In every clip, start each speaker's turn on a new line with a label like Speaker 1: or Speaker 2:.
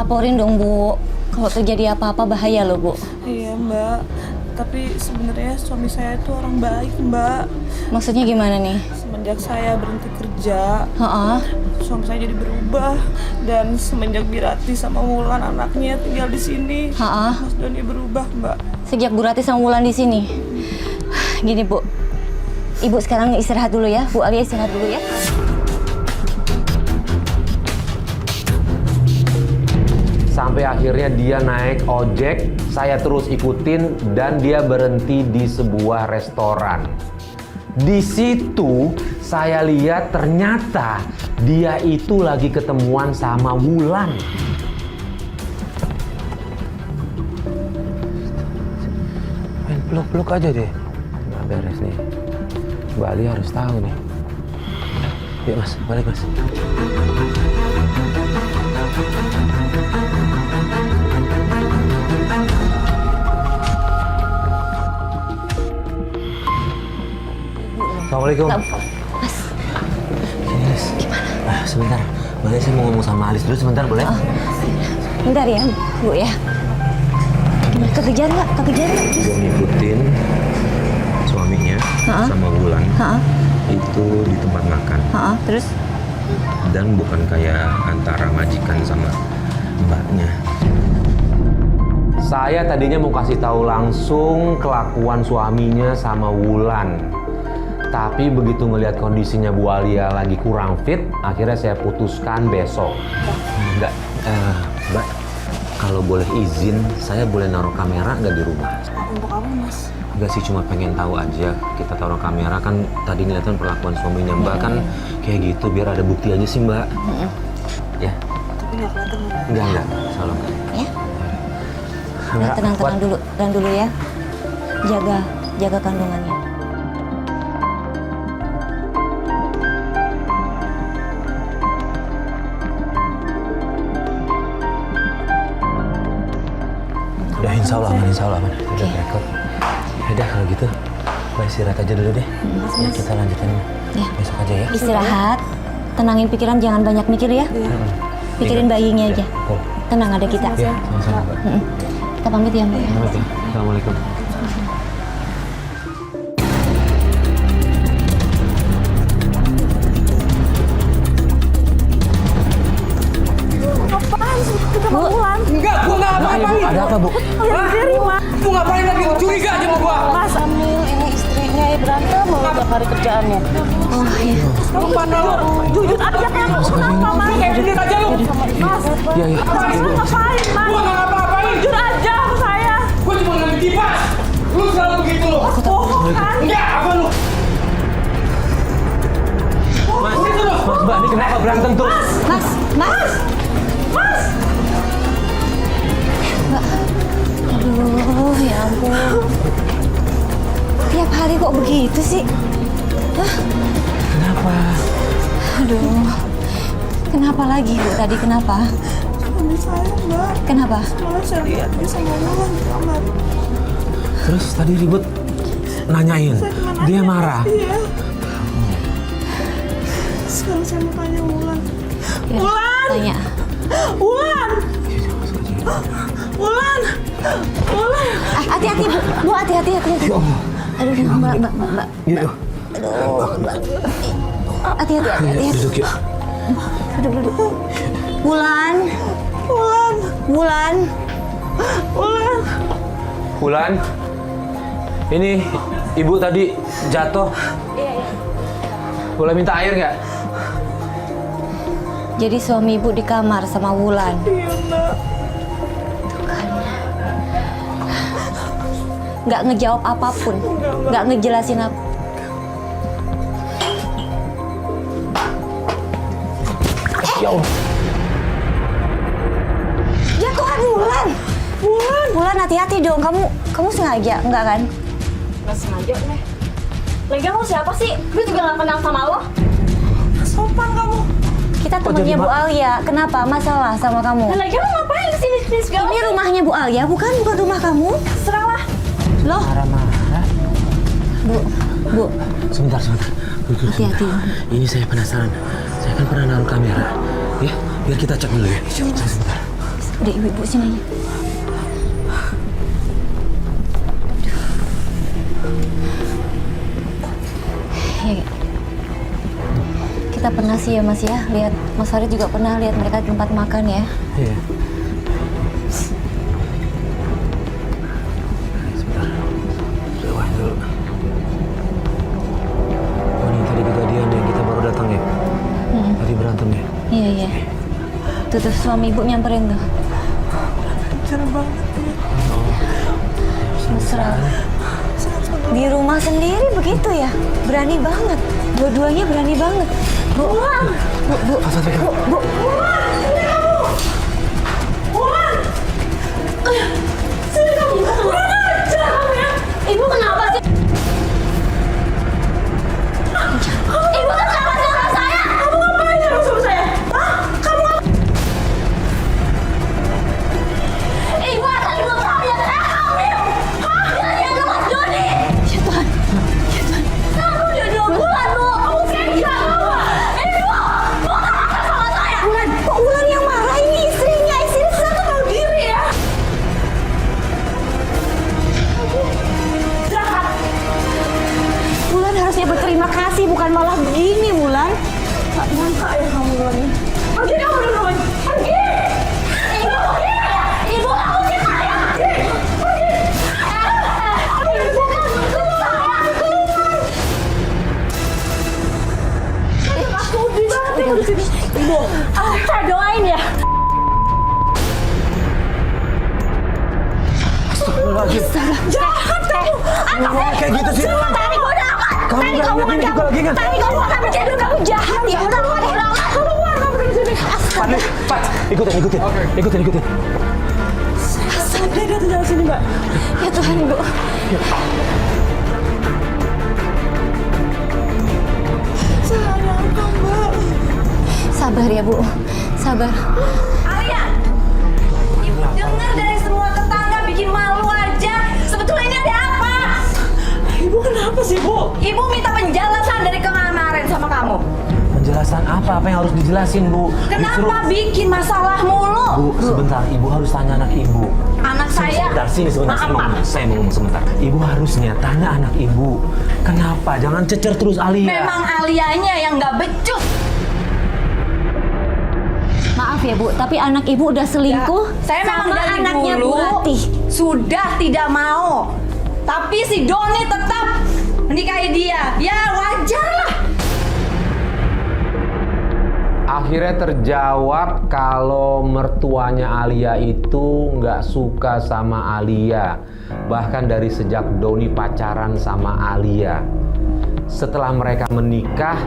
Speaker 1: laporin dong, Bu. Kalau terjadi apa-apa bahaya loh, Bu.
Speaker 2: Iya, Mbak. Tapi sebenarnya suami saya itu orang baik, Mbak.
Speaker 1: Maksudnya gimana nih?
Speaker 2: Semenjak saya berhenti kerja,
Speaker 1: Heeh.
Speaker 2: suami saya jadi berubah. Dan semenjak Birati sama Wulan anaknya tinggal di sini,
Speaker 1: Heeh.
Speaker 2: Mas Doni berubah, Mbak.
Speaker 1: Sejak Bu Rati sama Wulan di sini. Gini, Bu. Ibu sekarang istirahat dulu ya. Bu Alia istirahat dulu ya.
Speaker 3: Sampai akhirnya dia naik ojek, saya terus ikutin dan dia berhenti di sebuah restoran. Di situ saya lihat ternyata dia itu lagi ketemuan sama Wulan. Main peluk-peluk aja deh. Nggak beres nih. Mbak Ali harus tahu nih. Yuk Mas, balik Mas. Assalamualaikum.
Speaker 1: Mas,
Speaker 3: Sini, Lis. Gimana? Sebentar. Boleh saya mau ngomong sama Alis dulu sebentar, boleh?
Speaker 1: bentar ya, Bu ya. Gimana? Kekejar nggak? Kekejar nggak?
Speaker 3: Dia ngikutin suaminya sama Wulan itu di tempat makan.
Speaker 1: Terus?
Speaker 3: Dan bukan kayak antara majikan sama mbaknya. Saya tadinya mau kasih tahu langsung kelakuan suaminya sama Wulan. Tapi begitu ngelihat kondisinya Bu Alia lagi kurang fit, akhirnya saya putuskan besok. Enggak, Mbak, kalau boleh izin, saya boleh naruh kamera nggak di rumah?
Speaker 2: Untuk apa, Mas?
Speaker 3: Enggak sih, cuma pengen tahu aja. Kita taruh kamera kan tadi ngeliatin perlakuan suaminya Mbak kan kayak gitu, biar ada bukti aja sih Mbak. Ya.
Speaker 2: Tapi nggak kelihatan, Mbak.
Speaker 3: Enggak, salah Mbak.
Speaker 1: Ya.
Speaker 3: Kamera,
Speaker 1: Tenang
Speaker 3: kuat.
Speaker 1: dulu, tenang dulu ya. Jaga kandungannya.
Speaker 3: Udah insya Allah aman. Udah record. Udah kalau gitu, Mbak istirahat aja dulu deh. Ya, kita lanjutin besok aja ya.
Speaker 1: Istirahat, tenangin pikiran, jangan banyak mikir ya. Pikirin bayinya aja. Tenang, ada kita.
Speaker 3: Ya, sama-sama Mbak.
Speaker 1: Kita pamit ya, Mbak.
Speaker 3: Oke, Assalamualaikum.
Speaker 2: Apaan sih? Kita mau Wulan.
Speaker 4: Enggak, gua nggak apa-apain.
Speaker 3: Ada apa, Bu?
Speaker 2: Yang diri, Mas.
Speaker 4: Gua ngapain lagi? Curiga aja sama gua.
Speaker 2: Mas Amil, ini istrinya berantem mulu tiap hari kerjaannya.
Speaker 1: Oh iya.
Speaker 2: Kamu mana lu? Jujur aja kamu. Kenapa, Mas?
Speaker 4: Kayak bener aja lu.
Speaker 2: Mas,
Speaker 3: Iya.
Speaker 2: Mas, ngapain, Mas?
Speaker 4: Gua nggak ngapa-ngapain.
Speaker 2: Jujur aja sama saya.
Speaker 4: Gua cuma ngambil kipas. Lu selalu begitu lu.
Speaker 2: Bohong kan?
Speaker 4: Enggak, apa lu?
Speaker 3: Mas, Mbak, ini kenapa berantem terus?
Speaker 1: Mas. Aduh, ya ampun. Tiap hari kok begitu sih? Hah?
Speaker 3: Kenapa?
Speaker 1: Aduh. Kenapa lagi, Bu? Tadi kenapa?
Speaker 2: Suami saya, Mbak.
Speaker 1: Kenapa?
Speaker 2: Malah saya lihat dia sama Wulan di kamar.
Speaker 3: Terus tadi ribut nanyain,
Speaker 2: Saya cuma
Speaker 3: dia
Speaker 2: nanya.
Speaker 3: marah.
Speaker 2: Iya. Sekarang saya mau tanya Wulan.
Speaker 1: Ya,
Speaker 2: Wulan!
Speaker 1: tanya.
Speaker 2: Wulan! Wulan! Wulan!
Speaker 1: Hati-hati, Bu. Bu, hati-hati. Aduh, Mbak.
Speaker 3: Yuk.
Speaker 1: Aduh, Mbak. Hati-hati.
Speaker 3: Duduk yuk.
Speaker 1: Duduk. Wulan.
Speaker 3: Wulan, ini ibu tadi jatuh. Boleh minta air nggak?
Speaker 1: Jadi suami Ibu di kamar sama Wulan.
Speaker 2: Iya, Mbak.
Speaker 1: Nggak ngejawab apapun, nggak ngejelasin apa.
Speaker 3: Ya Allah.
Speaker 1: Ya Tuhan, Wulan, hati-hati dong. Kamu sengaja, enggak kan?
Speaker 5: Nggak sengaja nih. Lagian kamu siapa sih? Gue juga nggak kenal sama lo.
Speaker 2: Sopan kamu.
Speaker 1: Kita
Speaker 3: Kok
Speaker 1: temennya
Speaker 3: jadi
Speaker 1: Bu Alia. Kenapa? Masalah sama
Speaker 5: Dan
Speaker 1: kamu?
Speaker 5: lagian lo ngapain kesini segala?
Speaker 1: Ini rumahnya Bu Alia, bukan rumah kamu.
Speaker 5: Serah lah.
Speaker 1: Loh,
Speaker 3: Marah-marah.
Speaker 1: Bu,
Speaker 3: Sebentar. Duduk.
Speaker 1: hati-hati.
Speaker 3: Ini saya penasaran. Saya kan pernah naruh kamera. Ya, biar kita cek dulu ya. Sebentar.
Speaker 1: Udah ibu sini aja. Ya, kita pernah sih ya Mas ya, lihat Mas Farid juga pernah lihat mereka di tempat makan ya.
Speaker 3: Iya. Sebentar. Rewind dulu. Oh ini tadi kejadian yang kita baru datang ya? Tadi berantem ya?
Speaker 1: Iya iya. Tuh suami ibu nyamperin tuh.
Speaker 2: Cara banget ya.
Speaker 1: Mesra. Di rumah sendiri begitu ya? Berani banget. Dua-duanya berani banget. Bu, bu.
Speaker 5: Sini kamu, kurang ajar kamu ya. Ibu kenapa sih? Ibu kenapa sih sama saya? Kamu ngapain sama saya? Hah? Kamu Ibu akan ibu tahu ya saya hamil. Hah? Dia sama Doni.
Speaker 1: Ya Tuhan. Ya Tuhan.
Speaker 5: Kamu udah 2 bulan, Bu. Kamu tega kamu. Ibu, kenapa sama saya?
Speaker 1: Bulan, kok Bulan yang marah ini istrinya? Istri saya tuh tahu diri ya.
Speaker 5: Jahat.
Speaker 1: Bulan harusnya berterima kasih, bukan malah begini, Bulan.
Speaker 2: Tak nyangka ya kamu Doni.
Speaker 5: Pergi kamu dari rumah ini. Pergi. Ibu, ibu kamu sih saya. Pergi. Ibu kamu keluar. Keluar. Aku di mana tinggal di sini. Ibu, saya doain ya. Jahat kamu.
Speaker 3: Kenapa kayak gitu sih?
Speaker 5: Tadi gue udah aman. Tadi kamu kan Tadi kamu akan menjadi kamu jahat ya. Udah keluar kamu dari sini.
Speaker 3: Pak, ikutin.
Speaker 2: Sadar dia tinggal sini Mbak.
Speaker 1: Ya Tuhan, Ibu.
Speaker 2: Sayang Mbak.
Speaker 1: Sabar ya, Bu. Sabar.
Speaker 5: Alia, ibu dengar dari semua tetangga bikin malu aja. Sebetulnya ini ada apa?
Speaker 2: Ibu kenapa sih Bu?
Speaker 5: Ibu minta penjelasan dari kemarin sama kamu.
Speaker 3: Penjelasan apa? Apa yang harus dijelasin, Bu?
Speaker 5: Kenapa bikin masalah mulu?
Speaker 3: Bu, sebentar. Ibu harus tanya anak ibu.
Speaker 5: Anak saya.
Speaker 3: Sebentar, sini sebentar. Saya mau ngomong sebentar. Ibu harusnya tanya anak ibu. Kenapa? Jangan cecer terus Alia.
Speaker 5: Memang Alianya yang nggak becus.
Speaker 1: Maaf ya, Bu, tapi anak Ibu udah selingkuh
Speaker 5: Saya memang
Speaker 1: sama
Speaker 5: dari
Speaker 1: anaknya Bu
Speaker 5: dulu
Speaker 1: Ratih.
Speaker 5: sudah tidak mau. Tapi si Doni tetap menikahi dia. Ya wajar lah.
Speaker 3: Akhirnya terjawab kalau mertuanya Alia itu nggak suka sama Alia. Bahkan dari sejak Doni pacaran sama Alia. Setelah mereka menikah,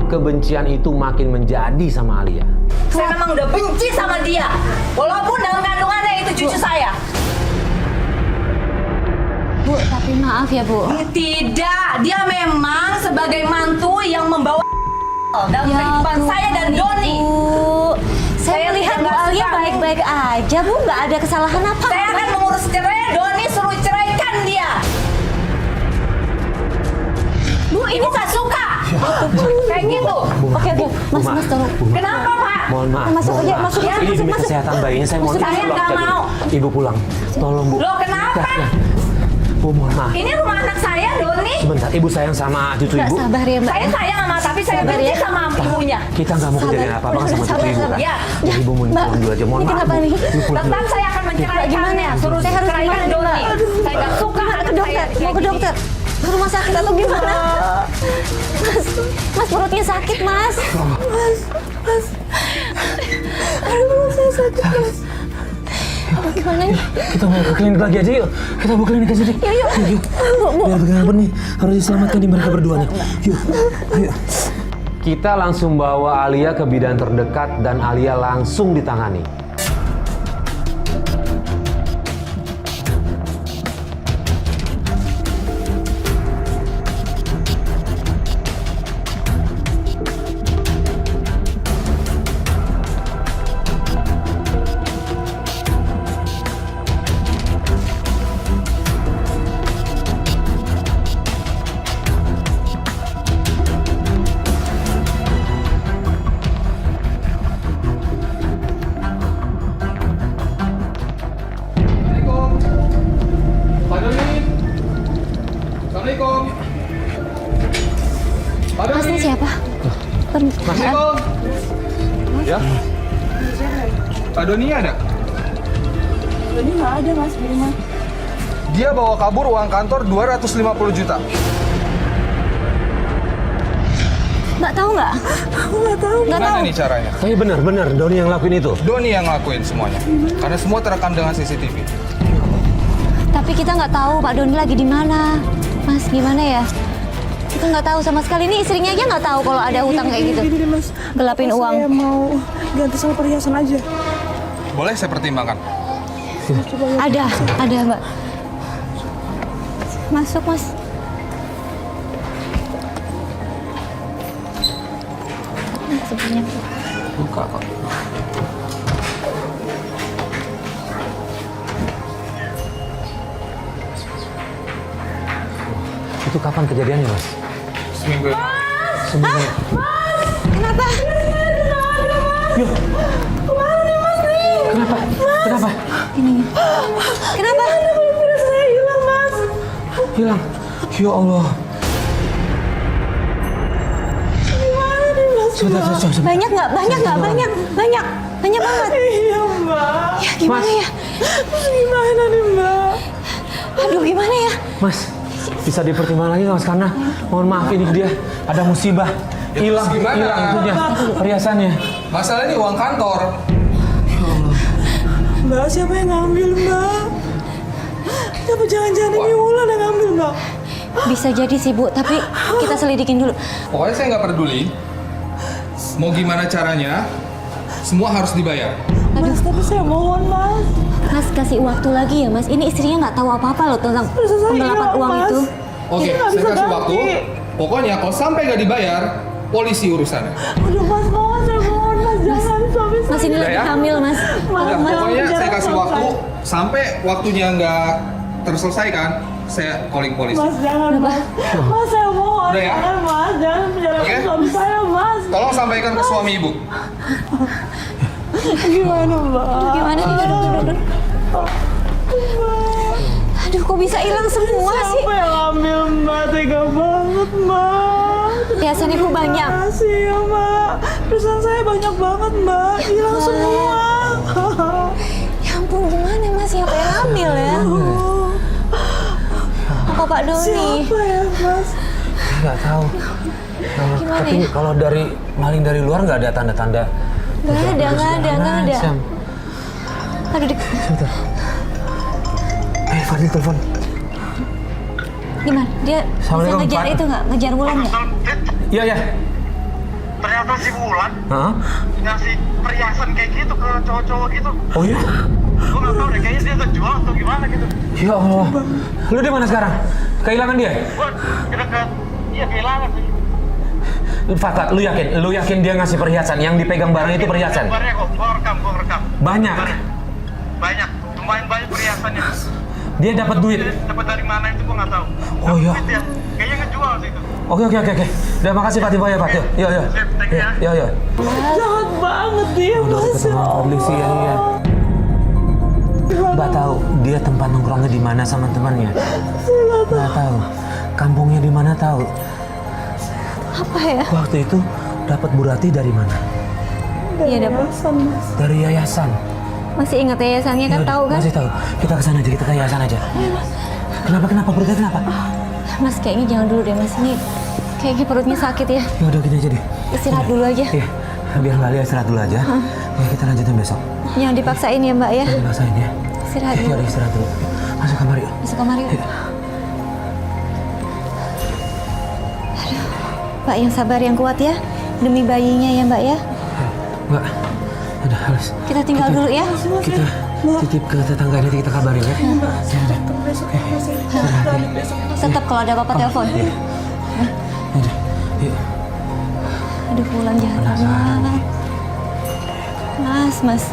Speaker 3: kebencian itu makin menjadi sama Alia.
Speaker 5: Saya memang udah benci sama dia. Walaupun dalam kandungannya itu cucu saya.
Speaker 1: Bu, tapi maaf ya, Bu.
Speaker 5: Tidak, dia memang sebagai mantu yang membawa dalam
Speaker 1: Ya
Speaker 5: kehidupan saya dan
Speaker 1: Tuhan,
Speaker 5: Doni.
Speaker 1: Bu. Saya lihat Bu
Speaker 5: tidak
Speaker 1: Alia
Speaker 5: suka.
Speaker 1: baik-baik aja, Bu. Nggak ada kesalahan apa.
Speaker 5: Saya akan mengurus cerai, Doni suruh ceraikan dia. Bu, ini saya suka. Kayak gitu.
Speaker 1: Oke, Mas, tolong.
Speaker 5: Kenapa, Pak?
Speaker 3: Mohon maaf.
Speaker 1: Masuk
Speaker 3: mohon
Speaker 1: aja,
Speaker 3: maaf.
Speaker 1: masuk,
Speaker 3: Ini demi
Speaker 1: masuk.
Speaker 3: kesehatan bayinya. Saya mohon
Speaker 5: Saya
Speaker 3: pulang
Speaker 5: nggak
Speaker 3: aja, Bu.
Speaker 5: mau.
Speaker 3: Ibu pulang. Tolong, Bu.
Speaker 5: Loh, kenapa?
Speaker 3: Ya. Bu, mohon maaf.
Speaker 5: Ini rumah anak saya, Doni.
Speaker 3: Sebentar, Ibu sayang sama cucu
Speaker 1: Mbak,
Speaker 3: Ibu.
Speaker 1: sabar ya, Mbak.
Speaker 5: Saya sayang sama, tapi saya
Speaker 1: Sabar
Speaker 5: benci
Speaker 1: ya.
Speaker 5: sama ibunya.
Speaker 3: Kita nggak mau kejadian apa-apa kan sama cucu
Speaker 1: Sabar,
Speaker 3: Ibu
Speaker 1: sabar.
Speaker 3: kan?
Speaker 5: Ya.
Speaker 3: Ya, Ibu mau
Speaker 1: Mbak,
Speaker 3: pulang dulu aja. Mohon
Speaker 1: ini
Speaker 3: maaf,
Speaker 1: kenapa
Speaker 3: Bu.
Speaker 1: nih?
Speaker 3: Ibu pulang
Speaker 5: Tetap
Speaker 3: dulu.
Speaker 5: saya akan menceraikannya. Suruh
Speaker 1: Saya harus
Speaker 5: ceraikan
Speaker 1: gimana,
Speaker 5: Doni.
Speaker 1: Mbak?
Speaker 5: Saya nggak suka
Speaker 1: Gimana
Speaker 5: anak
Speaker 1: ke dokter?
Speaker 5: saya
Speaker 1: Mau
Speaker 5: kayak
Speaker 1: ke
Speaker 5: gini.
Speaker 1: dokter? Ke rumah sakit atau gimana? Mas perutnya sakit, Mas. Aduh, saya sakit, Mas. Gimana nih?
Speaker 3: Kita mau ke klinik lagi aja yuk. Kita mau ke klinik aja deh.
Speaker 1: Yuk.
Speaker 3: Biar bagaimanapun nih harus diselamatkan di mereka berdua nih. Yuk, ayo. Kita langsung bawa Alia ke bidan terdekat dan Alia langsung ditangani.
Speaker 1: Mas ini siapa?
Speaker 6: Assalamualaikum. Ya. Pak Doni ada?
Speaker 2: Ini nggak ada mas di rumah.
Speaker 6: Dia bawa kabur uang kantor 250 juta.
Speaker 1: Mbak tahu nggak?
Speaker 2: Aku nggak tahu.
Speaker 1: Nggak tahu.
Speaker 6: Gimana nih caranya?
Speaker 3: Tapi benar Doni yang lakuin itu.
Speaker 6: Doni yang ngelakuin semuanya. Karena semua terekam dengan CCTV.
Speaker 1: Tapi kita nggak tahu Pak Doni lagi di mana. Mas gimana ya? Kita nggak tahu sama sekali. Ini istrinya aja nggak tahu kalau ada hutang kayak gitu.
Speaker 2: Gini deh mas.
Speaker 1: Gelapin
Speaker 2: Apa
Speaker 1: uang.
Speaker 2: Saya mau ganti sama perhiasan aja.
Speaker 6: Boleh saya pertimbangkan?
Speaker 1: Ada Mbak. Masuk Mas. Sebenarnya
Speaker 3: Buka kok. Itu kapan kejadiannya, Mas?
Speaker 6: Seminggu yang lalu.
Speaker 3: Seminggu.
Speaker 1: kenapa?
Speaker 3: Kenapa?
Speaker 1: Ini. Kenapa?
Speaker 2: Saya hilang mas.
Speaker 3: Hilang. Ya Allah.
Speaker 2: Gimana nih mas?
Speaker 3: Sebentar.
Speaker 1: Banyak nggak? Banyak banget.
Speaker 2: Iya mbak.
Speaker 1: Ya gimana ya?
Speaker 2: Gimana nih mbak?
Speaker 1: Aduh gimana ya?
Speaker 3: Mas, bisa dipertimbangkan lagi nggak, Mas? Karena mohon maaf ini dia ada musibah. Hilang
Speaker 6: gimana?
Speaker 3: itunya perhiasannya.
Speaker 6: Masalah ini uang kantor.
Speaker 2: Mbak siapa yang ngambil mbak? Apa jangan-jangan ini Wulan yang ngambil mbak?
Speaker 1: Bisa jadi sih Bu, tapi kita selidikin dulu.
Speaker 6: Pokoknya saya nggak peduli. Mau gimana caranya, semua harus dibayar.
Speaker 2: Mas tapi saya mohon mas.
Speaker 1: Mas kasih waktu lagi ya Mas. Ini istrinya nggak tahu apa-apa loh tentang
Speaker 2: Terus saya
Speaker 1: penggelapan
Speaker 2: hilang,
Speaker 1: uang
Speaker 2: Mas.
Speaker 1: itu.
Speaker 6: Oke,
Speaker 2: Kita nggak
Speaker 6: saya
Speaker 2: bisa
Speaker 6: kasih
Speaker 2: ganti.
Speaker 6: waktu. Pokoknya kalau sampai nggak dibayar, polisi urusannya.
Speaker 2: Udah mas mohon saya mohon mas jangan suami saya.
Speaker 1: Mas ini lagi
Speaker 6: ya?
Speaker 1: hamil Mas.
Speaker 6: Udah,
Speaker 1: Mas,
Speaker 6: pokoknya
Speaker 2: jangan
Speaker 6: saya kasih
Speaker 2: sampai.
Speaker 6: waktu sampai waktunya nggak terselesaikan, saya calling polisi.
Speaker 2: Mas jangan mas. Mas saya mohon
Speaker 6: Udah ya?
Speaker 2: jangan mas jangan penjarakan
Speaker 6: Oke.
Speaker 2: suami saya mas.
Speaker 6: Tolong sampaikan ke suami ibu.
Speaker 2: Gimana mbak?
Speaker 1: Gimana nih? Aduh. Aduh kok bisa hilang semua sih?
Speaker 2: Siapa yang ambil mbak? Tega banget mbak.
Speaker 1: Perhiasan Ibu banyak.
Speaker 2: Makasih ya mbak. Perusahaan saya banyak banget mbak. Hilang semua.
Speaker 1: Ya ampun gimana Mas? Siapa yang ambil ya? Apa Pak Doni?
Speaker 2: Siapa ya mas?
Speaker 3: Nggak tahu.
Speaker 1: Gimana
Speaker 3: Tapi
Speaker 1: ya?
Speaker 3: kalau dari maling dari luar nggak ada tanda-tanda.
Speaker 1: Nggak ada.
Speaker 3: Sam.
Speaker 1: Aduh,
Speaker 3: Sebentar. Fadil telepon.
Speaker 1: gimana? Dia bisa
Speaker 3: Assalamualaikum,
Speaker 1: ngejar
Speaker 3: Pak.
Speaker 1: itu nggak? Ngejar Wulan nggak?
Speaker 3: Iya.
Speaker 7: Ternyata si Wulan
Speaker 3: Hah?
Speaker 7: ngasih perhiasan kayak gitu ke cowok-cowok gitu.
Speaker 3: Oh iya?
Speaker 7: Gue gak tau deh, kayaknya dia kejual atau gimana gitu.
Speaker 3: Ya Allah. Lu di mana sekarang? Kehilangan dia?
Speaker 7: Gue deket, iya kehilangan sih.
Speaker 3: Fakat, lu yakin dia ngasih perhiasan? Yang dipegang barang itu perhiasan?
Speaker 7: Gambarnya kok, gue rekam.
Speaker 3: Banyak.
Speaker 7: Banyak, lumayan banyak perhiasannya.
Speaker 3: Dia dapat duit.
Speaker 7: Dapat dari mana itu gue gak tahu.
Speaker 3: Oh iya.
Speaker 7: Duit ya, kayaknya ngejual sih itu.
Speaker 3: Oke. Udah makasih Pak Tiba ya Pak. Yuk.
Speaker 7: Sip, thank you ya.
Speaker 3: Yuk.
Speaker 2: Jahat banget dia
Speaker 3: Udah
Speaker 2: mas.
Speaker 3: ketemu polisi ya. Mbak tahu dia tempat nongkrongnya di mana sama temannya? Nggak tahu. Kampungnya di mana tahu?
Speaker 1: Apa ya?
Speaker 3: Waktu itu dapat Bu Rati dari mana?
Speaker 1: Iya dapat.
Speaker 2: Mas.
Speaker 3: Dari yayasan.
Speaker 1: Masih ingat yayasannya kan?
Speaker 3: Yaudah,
Speaker 1: Tahu kan?
Speaker 3: Masih tahu. Kita ke sana aja, kita ke yayasan aja. Kenapa? Perutnya kenapa?
Speaker 1: Mas kayaknya jangan dulu deh Mas. Ini kayaknya perutnya sakit ya.
Speaker 3: Ya udah gini aja deh.
Speaker 1: Istirahat dulu aja.
Speaker 3: Iya. Biar Mbak Lia istirahat dulu aja. Ya kita lanjutin besok.
Speaker 1: Jangan dipaksain ya Mbak ya.
Speaker 3: Dipaksain ya.
Speaker 1: Istirahat
Speaker 3: Ya
Speaker 1: dulu.
Speaker 3: udah istirahat dulu. Masuk kamar yuk.
Speaker 1: Masuk kamar yuk.
Speaker 3: Yuk.
Speaker 1: Mbak yang sabar, yang kuat ya. Demi bayinya ya Mbak ya.
Speaker 3: Mbak, udah harus.
Speaker 1: Kita tinggal dulu ya.
Speaker 3: Kita titip ke tetangga nanti kita kabarin ya. Ya udah.
Speaker 1: Tetap kalau ada apa-apa telepon.
Speaker 3: Iya. Udah. Yuk.
Speaker 1: Aduh Wulan jahat banget. Mas.